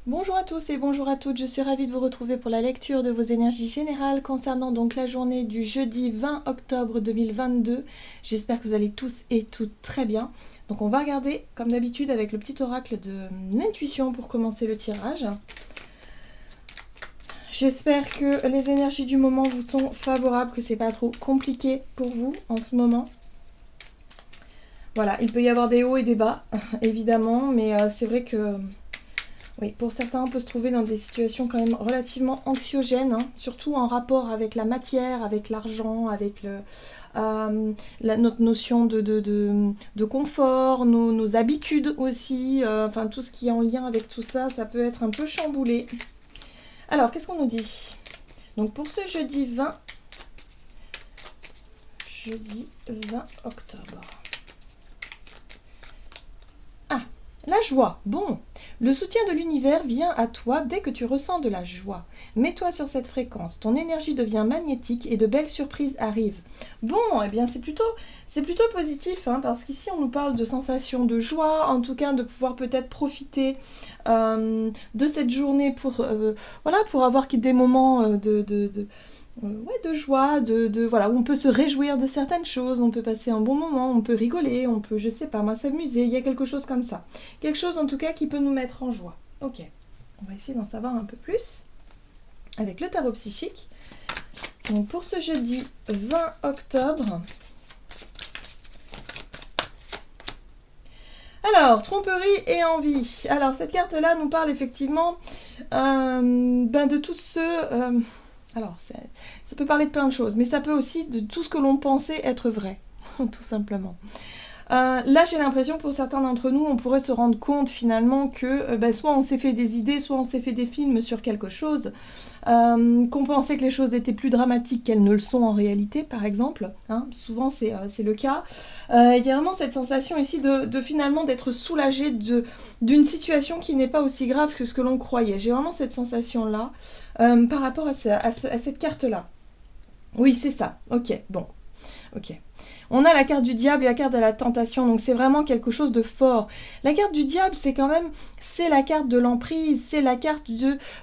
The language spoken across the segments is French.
Bonjour à tous et bonjour à toutes, je suis ravie de vous retrouver pour la lecture de vos énergies générales concernant donc la journée du jeudi 20 octobre 2022. J'espère que vous allez tous et toutes très bien. Donc on va regarder comme d'habitude avec le petit oracle de l'intuition pour commencer le tirage. J'espère que les énergies du moment vous sont favorables, que c'est pas trop compliqué pour vous en ce moment. Voilà, il peut y avoir des hauts et des bas, évidemment, mais c'est vrai que oui, pour certains, on peut se trouver dans des situations quand même relativement anxiogènes, hein, surtout en rapport avec la matière, avec l'argent, avec notre notion de confort, nos habitudes aussi, enfin tout ce qui est en lien avec tout ça, ça peut être un peu chamboulé. Alors, qu'est-ce qu'on nous dit? Donc pour ce jeudi 20 octobre. Ah, la joie. Bon, le soutien de l'univers vient à toi dès que tu ressens de la joie. Mets-toi sur cette fréquence, ton énergie devient magnétique et de belles surprises arrivent. Bon, eh bien c'est plutôt positif, hein, parce qu'ici on nous parle de sensations de joie, en tout cas de pouvoir peut-être profiter de cette journée voilà, pour avoir des moments ouais, de joie, voilà, où on peut se réjouir de certaines choses, on peut passer un bon moment, on peut rigoler, on peut, je sais pas moi, s'amuser, il y a quelque chose comme ça. Quelque chose en tout cas qui peut nous mettre en joie. Ok, on va essayer d'en savoir un peu plus avec le tarot psychique. Donc pour ce jeudi 20 octobre, alors, tromperie et envie. Alors, cette carte-là nous parle effectivement de tous ceux... alors, ça peut parler de plein de choses, mais ça peut aussi de tout ce que l'on pensait être vrai, tout simplement. Là, j'ai l'impression que pour certains d'entre nous, on pourrait se rendre compte finalement que soit on s'est fait des idées, soit on s'est fait des films sur quelque chose, qu'on pensait que les choses étaient plus dramatiques qu'elles ne le sont en réalité, par exemple. Hein, souvent, c'est le cas. Il y a vraiment cette sensation ici de finalement d'être soulagé d'une situation qui n'est pas aussi grave que ce que l'on croyait. J'ai vraiment cette sensation-là par rapport à cette carte-là. Oui, c'est ça. Ok, bon. Ok. On a la carte du diable et la carte de la tentation, donc c'est vraiment quelque chose de fort. La carte du diable, c'est quand même, c'est la carte de l'emprise, c'est la carte où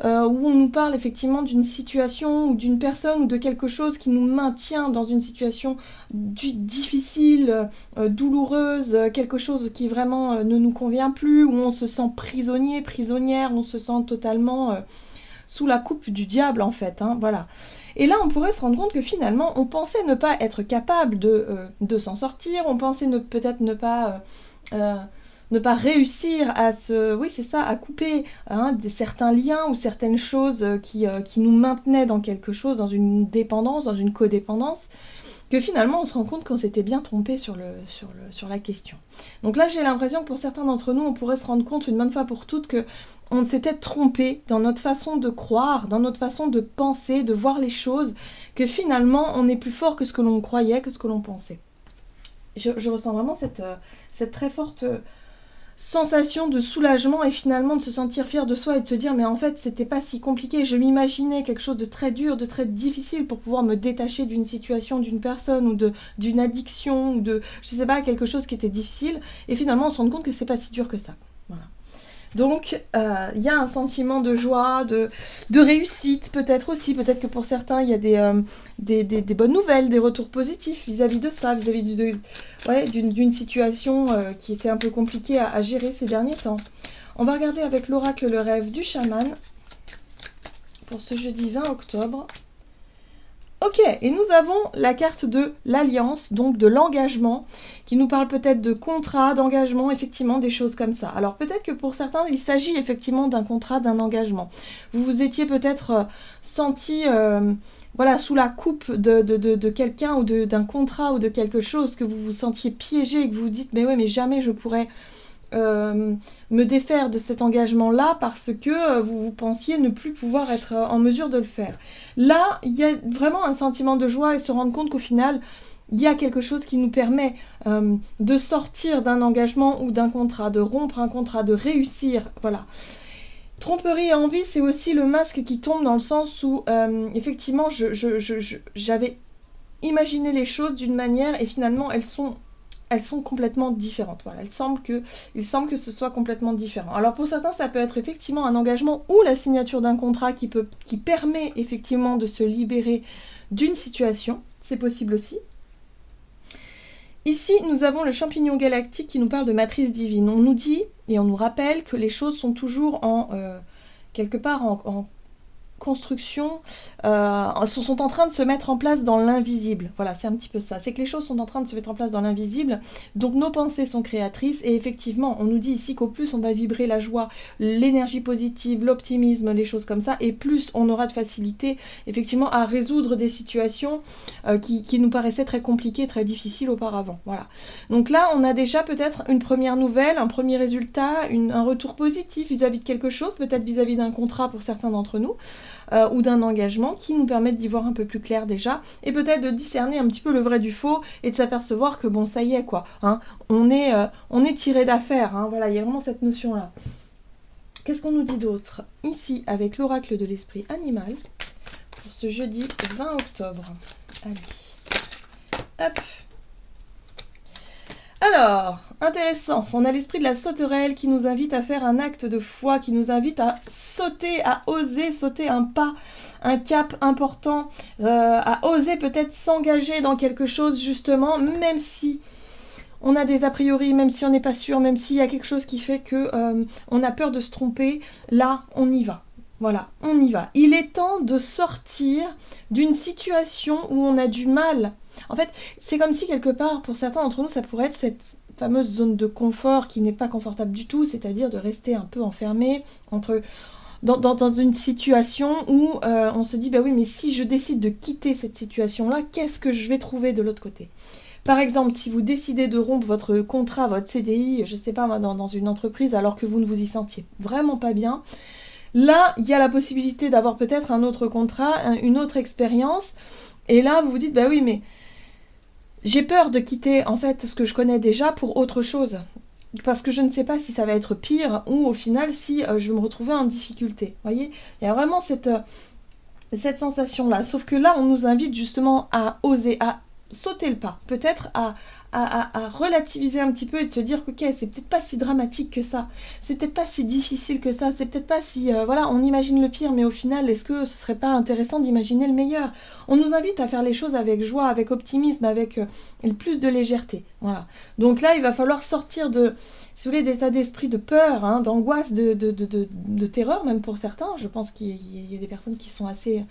on nous parle effectivement d'une situation ou d'une personne ou de quelque chose qui nous maintient dans une situation difficile, douloureuse, quelque chose qui vraiment ne nous convient plus, où on se sent prisonnier, prisonnière, on se sent totalement sous la coupe du diable en fait, hein, voilà. Et là on pourrait se rendre compte que finalement on pensait ne pas être capable de s'en sortir, on pensait peut-être ne pas réussir à oui c'est ça, à couper certains liens ou certaines choses qui nous maintenaient dans quelque chose, dans une dépendance, dans une codépendance, que finalement on se rend compte qu'on s'était bien trompé sur la question. Donc là j'ai l'impression que pour certains d'entre nous on pourrait se rendre compte une bonne fois pour toutes que on s'était trompé dans notre façon de croire, dans notre façon de penser, de voir les choses, que finalement on est plus fort que ce que l'on croyait, que ce que l'on pensait. Je ressens vraiment cette très forte sensation de soulagement et finalement de se sentir fier de soi et de se dire mais en fait c'était pas si compliqué, je m'imaginais quelque chose de très dur, de très difficile pour pouvoir me détacher d'une situation, d'une personne ou d'une addiction ou de je sais pas, quelque chose qui était difficile et finalement on se rend compte que c'est pas si dur que ça. Voilà. Donc, y a un sentiment de joie, de réussite peut-être aussi. Peut-être que pour certains, il y a des bonnes nouvelles, des retours positifs vis-à-vis de ça, vis-à-vis d'une situation qui était un peu compliquée à gérer ces derniers temps. On va regarder avec l'oracle le rêve du chaman pour ce jeudi 20 octobre. Ok, et nous avons la carte de l'alliance, donc de l'engagement, qui nous parle peut-être de contrat, d'engagement, effectivement, des choses comme ça. Alors peut-être que pour certains, il s'agit effectivement d'un contrat, d'un engagement. Vous vous étiez peut-être senti voilà, sous la coupe de quelqu'un ou d'un contrat ou de quelque chose, que vous vous sentiez piégé et que vous vous dites « mais ouais, mais jamais je pourrais... » me défaire de cet engagement-là parce que vous pensiez ne plus pouvoir être en mesure de le faire. Là, il y a vraiment un sentiment de joie et se rendre compte qu'au final, il y a quelque chose qui nous permet de sortir d'un engagement ou d'un contrat, de rompre un contrat, de réussir, voilà. Tromperie et envie, c'est aussi le masque qui tombe dans le sens où, effectivement, j'avais imaginé les choses d'une manière et finalement, elles sont elles sont complètement différentes. Voilà, il semble que ce soit complètement différent. Alors pour certains, ça peut être effectivement un engagement ou la signature d'un contrat qui permet effectivement de se libérer d'une situation. C'est possible aussi. Ici, nous avons le champignon galactique qui nous parle de matrice divine. On nous dit et on nous rappelle que les choses sont toujours quelque part en construction, sont en train de se mettre en place dans l'invisible. Voilà, c'est un petit peu ça. C'est que les choses sont en train de se mettre en place dans l'invisible. Donc nos pensées sont créatrices. Et effectivement, on nous dit ici qu'au plus on va vibrer la joie, l'énergie positive, l'optimisme, les choses comme ça, et plus on aura de facilité, effectivement, à résoudre des situations qui nous paraissaient très compliquées, très difficiles auparavant. Voilà. Donc là, on a déjà peut-être une première nouvelle, un premier résultat, un retour positif vis-à-vis de quelque chose, peut-être vis-à-vis d'un contrat pour certains d'entre nous. Ou d'un engagement qui nous permet d'y voir un peu plus clair déjà, et peut-être de discerner un petit peu le vrai du faux, et de s'apercevoir que bon, ça y est quoi, hein, on est tiré d'affaire, hein, voilà, il y a vraiment cette notion-là. Qu'est-ce qu'on nous dit d'autre ici avec l'oracle de l'esprit animal, pour ce jeudi 20 octobre. Allez, hop. Alors, intéressant, on a l'esprit de la sauterelle qui nous invite à faire un acte de foi, qui nous invite à sauter, à oser sauter un pas, un cap important, à oser peut-être s'engager dans quelque chose justement, même si on a des a priori, même si on n'est pas sûr, même s'il y a quelque chose qui fait que on a peur de se tromper, là, on y va. Voilà, on y va. Il est temps de sortir d'une situation où on a du mal. En fait, c'est comme si quelque part, pour certains d'entre nous, ça pourrait être cette fameuse zone de confort qui n'est pas confortable du tout, c'est-à-dire de rester un peu enfermé dans une situation où on se dit, bah oui, mais si je décide de quitter cette situation-là, qu'est-ce que je vais trouver de l'autre côté ? Par exemple, si vous décidez de rompre votre contrat, votre CDI, je sais pas moi, dans une entreprise, alors que vous ne vous y sentiez vraiment pas bien, là, il y a la possibilité d'avoir peut-être un autre contrat, une autre expérience, et là, vous vous dites, bah oui, mais j'ai peur de quitter, en fait, ce que je connais déjà pour autre chose, parce que je ne sais pas si ça va être pire, ou au final, si je vais me retrouver en difficulté. Vous voyez, il y a vraiment cette sensation-là, sauf que là, on nous invite justement à oser, à sauter le pas, peut-être à relativiser un petit peu et de se dire que ok, c'est peut-être pas si dramatique que ça, c'est peut-être pas si difficile que ça, c'est peut-être pas si voilà, on imagine le pire, mais au final, est-ce que ce serait pas intéressant d'imaginer le meilleur? On nous invite à faire les choses avec joie, avec optimisme, avec plus de légèreté. Voilà. Donc là, il va falloir sortir de, si vous voulez, d'état d'esprit de peur, hein, d'angoisse, de terreur, même pour certains. Je pense qu'il y a des personnes qui sont assez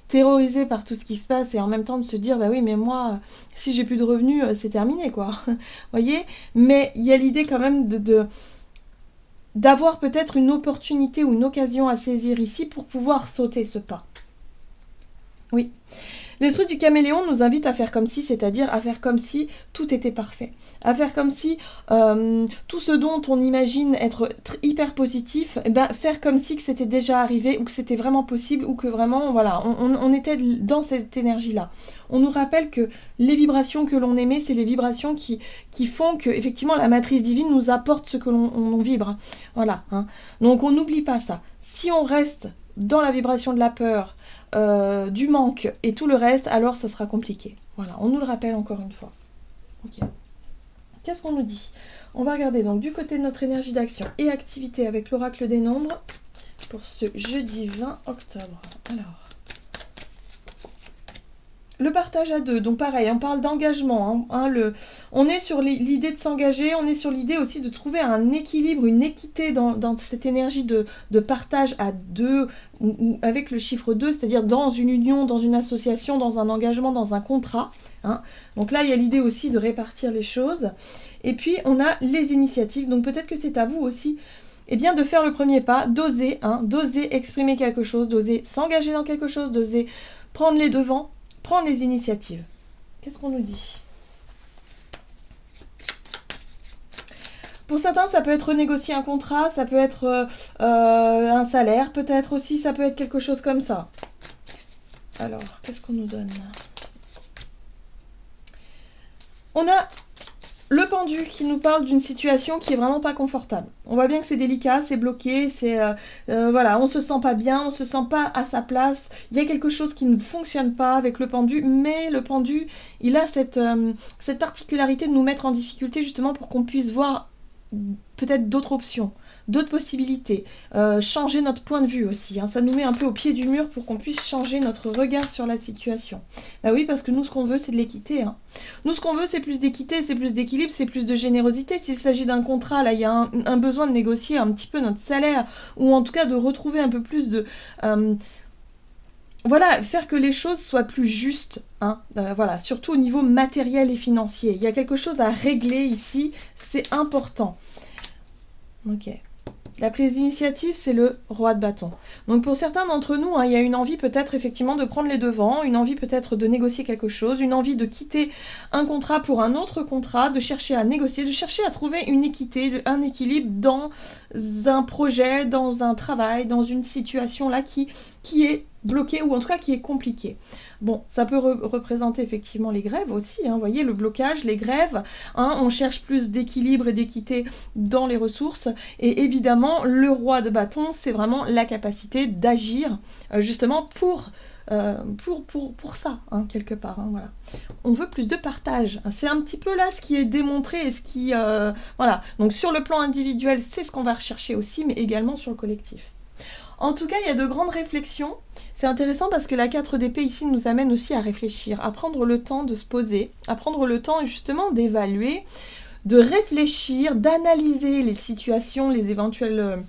terrorisées par tout ce qui se passe et en même temps de se dire, bah oui, mais moi, si j'ai plus de revenus, c'est terminé, quoi. Voyez? Mais il y a l'idée quand même d'avoir peut-être une opportunité ou une occasion à saisir ici pour pouvoir sauter ce pas. Oui. L'esprit du caméléon nous invite à faire comme si, c'est-à-dire à faire comme si tout était parfait. À faire comme si tout ce dont on imagine être hyper positif, eh ben, faire comme si que c'était déjà arrivé ou que c'était vraiment possible ou que vraiment, voilà, on était dans cette énergie-là. On nous rappelle que les vibrations que l'on émet, c'est les vibrations qui font que, effectivement, la matrice divine nous apporte ce que l'on vibre. Voilà. Hein. Donc on n'oublie pas ça. Si on reste dans la vibration de la peur, du manque et tout le reste, alors ce sera compliqué. Voilà, on nous le rappelle encore une fois. Ok. Qu'est-ce qu'on nous dit? On va regarder donc du côté de notre énergie d'action et activité avec l'oracle des nombres pour ce jeudi 20 octobre. Alors, le partage à deux, donc pareil, on parle d'engagement. On est sur l'idée de s'engager, on est sur l'idée aussi de trouver un équilibre, une équité dans cette énergie de partage à deux, ou avec le chiffre 2, c'est-à-dire dans une union, dans une association, dans un engagement, dans un contrat. Hein. Donc là, il y a l'idée aussi de répartir les choses. Et puis, on a les initiatives, donc peut-être que c'est à vous aussi de faire le premier pas, d'oser exprimer quelque chose, d'oser s'engager dans quelque chose, d'oser prendre les devants, prendre les initiatives. Qu'est-ce qu'on nous dit? Pour certains, ça peut être renégocier un contrat, ça peut être un salaire, peut-être aussi, ça peut être quelque chose comme ça. Alors, qu'est-ce qu'on nous donne? On a Le pendu qui nous parle d'une situation qui est vraiment pas confortable. On voit bien que c'est délicat, c'est bloqué, voilà, on se sent pas bien, on se sent pas à sa place. Il y a quelque chose qui ne fonctionne pas avec le pendu, mais le pendu, il a cette particularité de nous mettre en difficulté justement pour qu'on puisse voir peut-être d'autres options, d'autres possibilités, changer notre point de vue aussi, hein. Ça nous met un peu au pied du mur pour qu'on puisse changer notre regard sur la situation. Bah oui, parce que nous, ce qu'on veut, c'est de l'équité, hein. Nous, ce qu'on veut, c'est plus d'équité, c'est plus d'équilibre, c'est plus de générosité. S'il s'agit d'un contrat, là, il y a un besoin de négocier un petit peu notre salaire, ou en tout cas de retrouver un peu plus de... voilà, faire que les choses soient plus justes, hein, voilà, surtout au niveau matériel et financier. Il y a quelque chose à régler ici, c'est important. Ok. La prise d'initiative, c'est le roi de bâton. Donc pour certains d'entre nous, hein, il y a une envie peut-être effectivement de prendre les devants, une envie peut-être de négocier quelque chose, une envie de quitter un contrat pour un autre contrat, de chercher à négocier, de chercher à trouver une équité, un équilibre dans un projet, dans un travail, dans une situation là qui est bloqué ou en tout cas qui est compliqué. Bon, ça peut représenter effectivement les grèves aussi, hein, vous voyez, le blocage, les grèves, hein, on cherche plus d'équilibre et d'équité dans les ressources, et évidemment, le roi de bâton, c'est vraiment la capacité d'agir justement pour ça, hein, quelque part, hein, voilà. On veut plus de partage, c'est un petit peu là ce qui est démontré et ce qui... voilà, donc sur le plan individuel, c'est ce qu'on va rechercher aussi, mais également sur le collectif. En tout cas, il y a de grandes réflexions. C'est intéressant parce que la 4 d'épée ici nous amène aussi à réfléchir, à prendre le temps de se poser, à prendre le temps justement d'évaluer, de réfléchir, d'analyser les situations, les éventuelles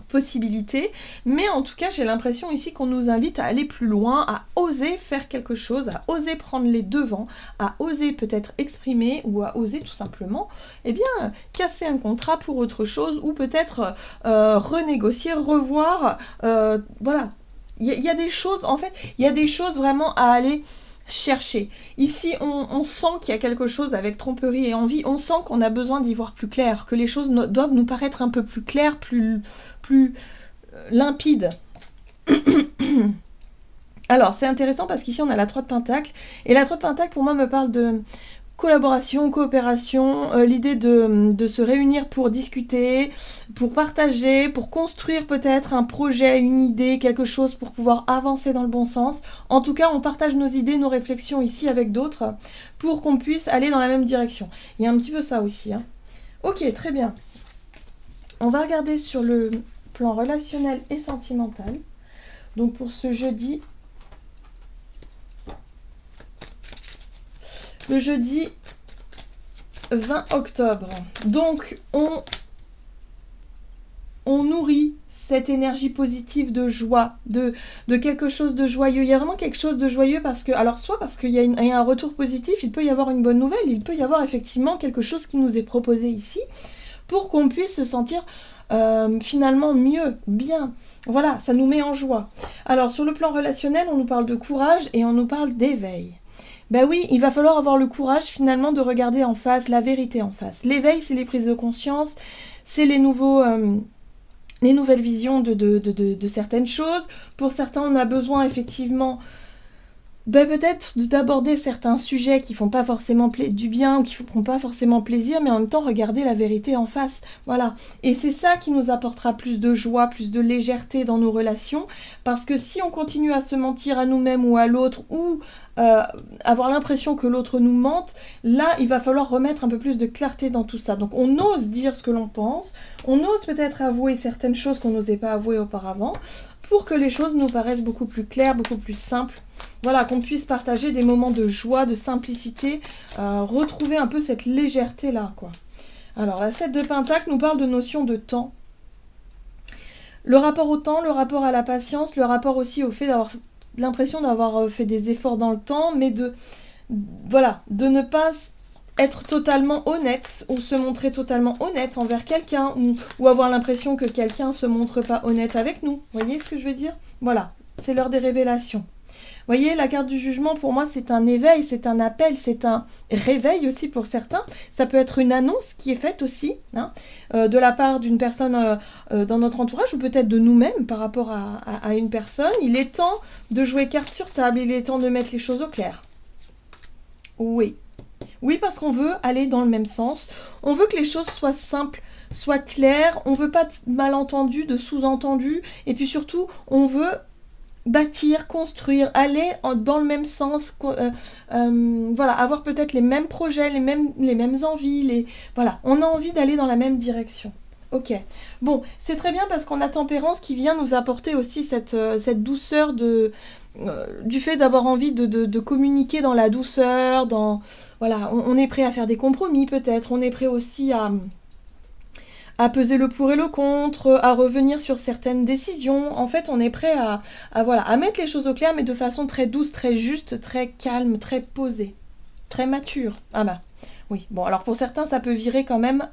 possibilités. Mais en tout cas, j'ai l'impression ici qu'on nous invite à aller plus loin, à oser faire quelque chose, à oser prendre les devants, à oser peut-être exprimer ou à oser tout simplement, eh bien, casser un contrat pour autre chose ou peut-être renégocier, revoir, voilà. Il y a des choses, en fait, il y a des choses vraiment à aller chercher. Ici, on sent qu'il y a quelque chose avec tromperie et envie, on sent qu'on a besoin d'y voir plus clair, que les choses doivent nous paraître un peu plus claires, plus limpides. Alors, c'est intéressant parce qu'ici, on a la 3 de Pentacle, et la 3 de Pentacle, pour moi, me parle de collaboration, coopération, l'idée de se réunir pour discuter, pour partager, pour construire peut-être un projet, une idée, quelque chose pour pouvoir avancer dans le bon sens. En tout cas, on partage nos idées, nos réflexions ici avec d'autres pour qu'on puisse aller dans la même direction. Il y a un petit peu ça aussi, hein. Ok, très bien. On va regarder sur le plan relationnel et sentimental. Donc pour ce jeudi... Le jeudi 20 octobre. Donc, on nourrit cette énergie positive de joie, de quelque chose de joyeux. Il y a vraiment quelque chose de joyeux parce que, alors soit parce qu'il y a un retour positif, il peut y avoir une bonne nouvelle, il peut y avoir effectivement quelque chose qui nous est proposé ici pour qu'on puisse se sentir finalement mieux, bien. Voilà, ça nous met en joie. Alors, sur le plan relationnel, on nous parle de courage et on nous parle d'éveil. Ben oui, il va falloir avoir le courage finalement de regarder en face, la vérité en face. L'éveil, c'est les prises de conscience, c'est les nouvelles visions de certaines choses. Pour certains, on a besoin effectivement peut-être d'aborder certains sujets qui font pas forcément du bien ou qui ne font pas forcément plaisir, mais en même temps regarder la vérité en face. Voilà. Et c'est ça qui nous apportera plus de joie, plus de légèreté dans nos relations, parce que si on continue à se mentir à nous-mêmes ou à l'autre, ou avoir l'impression que l'autre nous mente, là, il va falloir remettre un peu plus de clarté dans tout ça. Donc on ose dire ce que l'on pense, on ose peut-être avouer certaines choses qu'on n'osait pas avouer auparavant, pour que les choses nous paraissent beaucoup plus claires, beaucoup plus simples. Voilà, qu'on puisse partager des moments de joie, de simplicité, retrouver un peu cette légèreté-là, quoi. Alors, la 7 de Pentacle nous parle de notion de temps. Le rapport au temps, le rapport à la patience, le rapport aussi au fait d'avoir l'impression d'avoir fait des efforts dans le temps, mais de ne pas être totalement honnête ou se montrer totalement honnête envers quelqu'un ou avoir l'impression que quelqu'un se montre pas honnête avec nous. Vous voyez ce que je veux dire? Voilà, c'est l'heure des révélations. Vous voyez, la carte du jugement, pour moi, c'est un éveil, c'est un appel, c'est un réveil aussi pour certains. Ça peut être une annonce qui est faite aussi, hein, de la part d'une personne dans notre entourage, ou peut-être de nous-mêmes par rapport à une personne. Il est temps de jouer carte sur table, il est temps de mettre les choses au clair. Oui. Oui, parce qu'on veut aller dans le même sens. On veut que les choses soient simples, soient claires. On veut pas de malentendus, de sous-entendus. Et puis surtout, on veut bâtir, construire, aller dans le même sens, voilà, avoir peut-être les mêmes projets, les mêmes envies, voilà, on a envie d'aller dans la même direction. Ok, bon, c'est très bien parce qu'on a Tempérance qui vient nous apporter aussi cette douceur du fait d'avoir envie de communiquer dans la douceur, voilà, on est prêt à faire des compromis peut-être, on est prêt aussi à peser le pour et le contre, à revenir sur certaines décisions. En fait, on est prêt voilà, à mettre les choses au clair, mais de façon très douce, très juste, très calme, très posée, très mature. Ah bah, oui. Bon, alors pour certains, ça peut virer quand même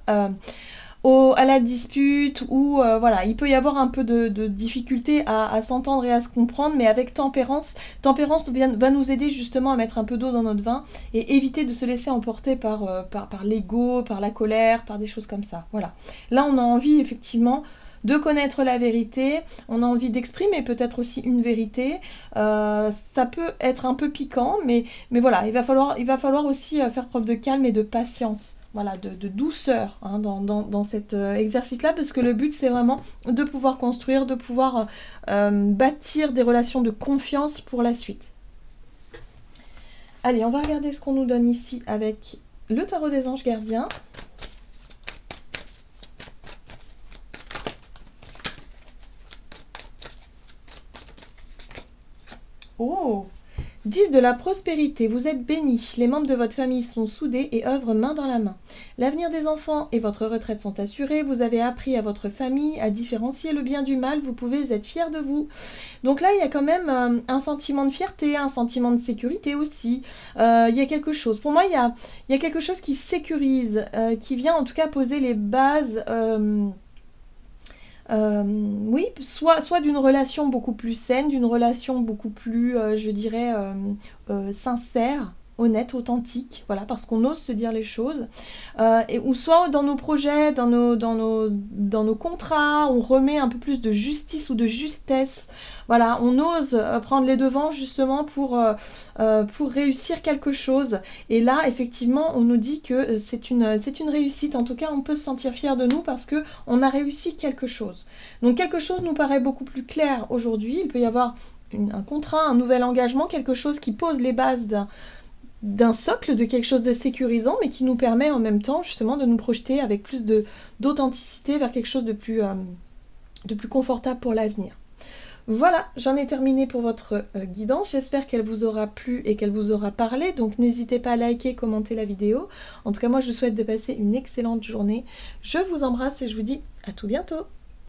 à la dispute, ou voilà, il peut y avoir un peu de difficulté à s'entendre et à se comprendre, mais avec Tempérance va nous aider justement à mettre un peu d'eau dans notre vin et éviter de se laisser emporter par l'ego, par la colère, par des choses comme ça. Voilà. Là, on a envie effectivement de connaître la vérité, on a envie d'exprimer peut-être aussi une vérité, ça peut être un peu piquant, mais voilà, il va falloir aussi faire preuve de calme et de patience, voilà, de douceur hein, dans cet exercice-là, parce que le but c'est vraiment de pouvoir construire, de pouvoir bâtir des relations de confiance pour la suite. Allez, on va regarder ce qu'on nous donne ici avec le tarot des anges gardiens. Oh, 10 de la prospérité, vous êtes bénis, les membres de votre famille sont soudés et œuvrent main dans la main. L'avenir des enfants et votre retraite sont assurés, vous avez appris à votre famille à différencier le bien du mal, vous pouvez être fiers de vous. Donc là, il y a quand même un sentiment de fierté, un sentiment de sécurité aussi. Il y a quelque chose, pour moi, il y a quelque chose qui sécurise, qui vient en tout cas poser les bases... oui, soit d'une relation beaucoup plus saine, d'une relation beaucoup plus, je dirais, sincère, honnête, authentique, voilà, parce qu'on ose se dire les choses, ou soit dans nos projets, dans nos contrats, on remet un peu plus de justice ou de justesse, voilà, on ose prendre les devants justement pour réussir quelque chose, et là, effectivement, on nous dit que c'est une réussite, en tout cas, on peut se sentir fier de nous parce que on a réussi quelque chose. Donc quelque chose nous paraît beaucoup plus clair aujourd'hui, il peut y avoir un contrat, un nouvel engagement, quelque chose qui pose les bases d'un socle, de quelque chose de sécurisant, mais qui nous permet en même temps justement de nous projeter avec plus d'authenticité vers quelque chose de plus confortable pour l'avenir. Voilà, j'en ai terminé pour votre guidance, j'espère qu'elle vous aura plu et qu'elle vous aura parlé, donc n'hésitez pas à liker, commenter la vidéo. En tout cas, moi je vous souhaite de passer une excellente journée, je vous embrasse et je vous dis à tout bientôt.